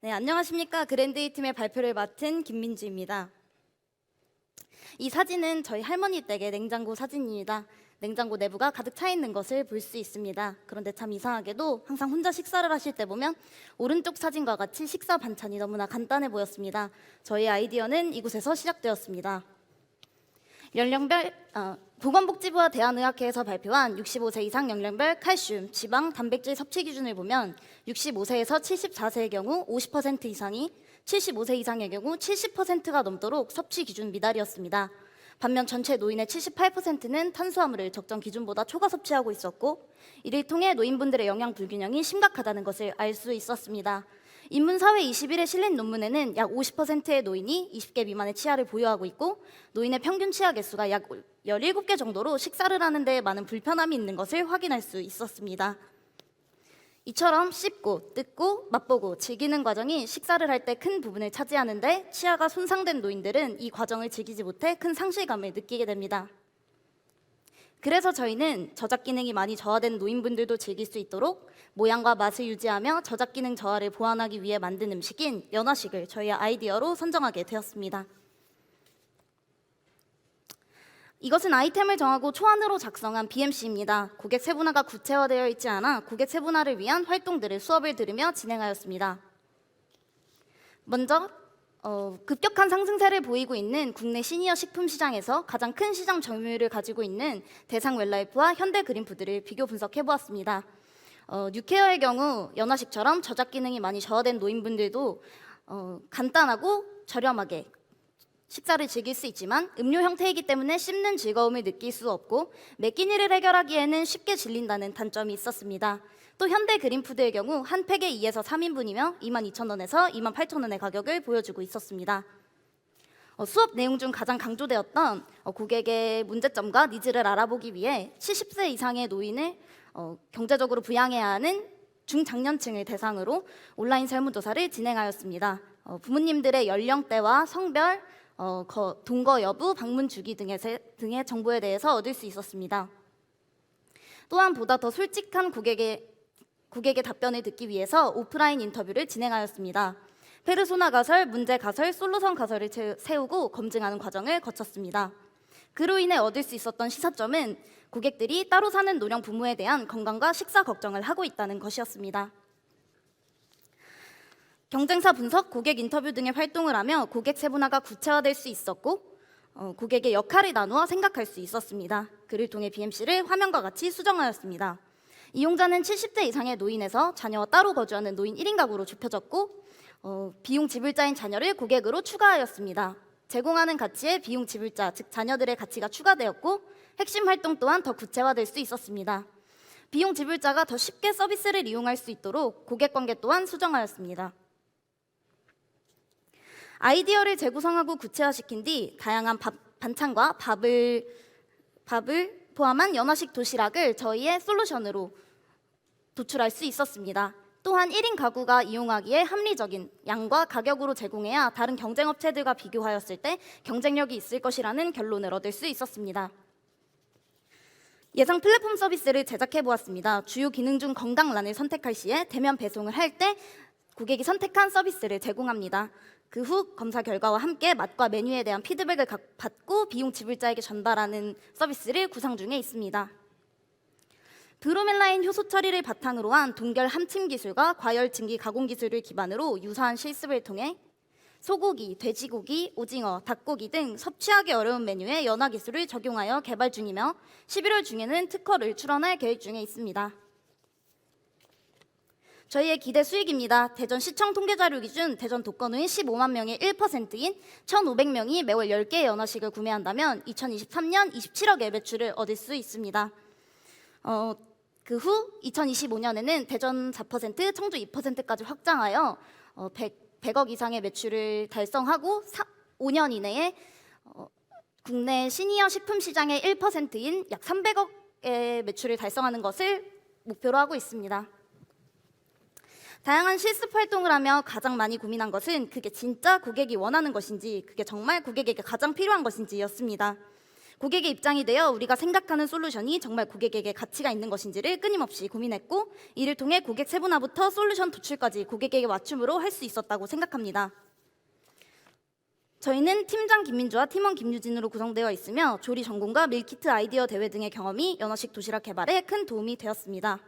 네, 안녕하십니까. 그랜드이 팀의 발표를 맡은 김민주입니다. 이 사진은 저희 할머니 댁의 냉장고 사진입니다. 냉장고 내부가 가득 차 있는 것을 볼 수 있습니다. 그런데 참 이상하게도 항상 혼자 식사를 하실 때 보면 오른쪽 사진과 같이 식사 반찬이 너무나 간단해 보였습니다. 저희 아이디어는 이곳에서 시작되었습니다. 연령별 보건복지부와 대한의학회에서 발표한 65세 이상 연령별 칼슘, 지방, 단백질 섭취 기준을 보면 65세에서 74세의 경우 50% 이상이, 75세 이상의 경우 70%가 넘도록 섭취 기준 미달이었습니다. 반면 전체 노인의 78%는 탄수화물을 적정 기준보다 초과 섭취하고 있었고, 이를 통해 노인분들의 영양 불균형이 심각하다는 것을 알 수 있었습니다. 인문사회 21에 실린 논문에는 약 50%의 노인이 20개 미만의 치아를 보유하고 있고, 노인의 평균 치아 개수가 약 17개 정도로 식사를 하는 데 많은 불편함이 있는 것을 확인할 수 있었습니다. 이처럼 씹고, 뜯고, 맛보고, 즐기는 과정이 식사를 할 때 큰 부분을 차지하는데, 치아가 손상된 노인들은 이 과정을 즐기지 못해 큰 상실감을 느끼게 됩니다. 그래서 저희는 저작 기능이 많이 저하된 노인분들도 즐길 수 있도록 모양과 맛을 유지하며 저작 기능 저하를 보완하기 위해 만든 음식인 연화식을 저희의 아이디어로 선정하게 되었습니다. 이것은 아이템을 정하고 초안으로 작성한 BMC입니다. 고객 세분화가 구체화되어 있지 않아 고객 세분화를 위한 활동들을 수업을 들으며 진행하였습니다. 먼저 급격한 상승세를 보이고 있는 국내 시니어 식품 시장에서 가장 큰 시장 점유율을 가지고 있는 대상 웰라이프와 현대 그린푸드를 비교 분석해 보았습니다. 뉴케어의 경우 연화식처럼 저작 기능이 많이 저하된 노인분들도 간단하고 저렴하게 식사를 즐길 수 있지만 음료 형태이기 때문에 씹는 즐거움을 느낄 수 없고 매 끼니를 해결하기에는 쉽게 질린다는 단점이 있었습니다. 또 현대 그린푸드의 경우 한 팩에 2에서 3인분이며 22,000원에서 28,000원의 가격을 보여주고 있었습니다. 수업 내용 중 가장 강조되었던 고객의 문제점과 니즈를 알아보기 위해 70세 이상의 노인을 경제적으로 부양해야 하는 중장년층을 대상으로 온라인 설문조사를 진행하였습니다. 부모님들의 연령대와 성별, 동거 여부, 방문 주기 등의 정보에 대해서 얻을 수 있었습니다. 또한 보다 더 솔직한 고객의 답변을 듣기 위해서 오프라인 인터뷰를 진행하였습니다. 페르소나 가설, 문제 가설, 솔루션 가설을 세우고 검증하는 과정을 거쳤습니다. 그로 인해 얻을 수 있었던 시사점은 고객들이 따로 사는 노령 부모에 대한 건강과 식사 걱정을 하고 있다는 것이었습니다. 경쟁사 분석, 고객 인터뷰 등의 활동을 하며 고객 세분화가 구체화될 수 있었고 고객의 역할을 나누어 생각할 수 있었습니다. 그를 통해 BMC를 화면과 같이 수정하였습니다. 이용자는 70대 이상의 노인에서 자녀와 따로 거주하는 노인 1인 가구로 좁혀졌고 비용 지불자인 자녀를 고객으로 추가하였습니다. 제공하는 가치에 비용 지불자, 즉 자녀들의 가치가 추가되었고 핵심 활동 또한 더 구체화될 수 있었습니다. 비용 지불자가 더 쉽게 서비스를 이용할 수 있도록 고객 관계 또한 수정하였습니다. 아이디어를 재구성하고 구체화시킨 뒤 다양한 반찬과 밥을 포함한 연화식 도시락을 저희의 솔루션으로 도출할 수 있었습니다. 또한 1인 가구가 이용하기에 합리적인 양과 가격으로 제공해야 다른 경쟁업체들과 비교하였을 때 경쟁력이 있을 것이라는 결론을 얻을 수 있었습니다. 예상 플랫폼 서비스를 제작해 보았습니다. 주요 기능 중 건강란을 선택할 시에 대면 배송을 할 때 고객이 선택한 서비스를 제공합니다. 그 후 검사 결과와 함께 맛과 메뉴에 대한 피드백을 받고 비용 지불자에게 전달하는 서비스를 구상 중에 있습니다. 브로멜라인 효소 처리를 바탕으로 한 동결 함침 기술과 과열 증기 가공 기술을 기반으로 유사한 실습을 통해 소고기, 돼지고기, 오징어, 닭고기 등 섭취하기 어려운 메뉴에 연화 기술을 적용하여 개발 중이며 11월 중에는 특허를 출원할 계획 중에 있습니다. 저희의 기대 수익입니다. 대전 시청 통계자료 기준 대전 독거노인 15만 명의 1%인 1,500명이 매월 10개의 연화식을 구매한다면 2023년 27억의 매출을 얻을 수 있습니다. 그 후 2025년에는 대전 4%, 청주 2%까지 확장하여 100억 이상의 매출을 달성하고 5년 이내에 국내 시니어 식품 시장의 1%인 약 300억의 매출을 달성하는 것을 목표로 하고 있습니다. 다양한 실습 활동을 하며 가장 많이 고민한 것은 그게 진짜 고객이 원하는 것인지, 그게 정말 고객에게 가장 필요한 것인지였습니다. 고객의 입장이 되어 우리가 생각하는 솔루션이 정말 고객에게 가치가 있는 것인지를 끊임없이 고민했고, 이를 통해 고객 세분화부터 솔루션 도출까지 고객에게 맞춤으로 할 수 있었다고 생각합니다. 저희는 팀장 김민주와 팀원 김유진으로 구성되어 있으며 조리 전공과 밀키트 아이디어 대회 등의 경험이 연어식 도시락 개발에 큰 도움이 되었습니다.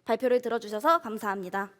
발표를 들어주셔서 감사합니다.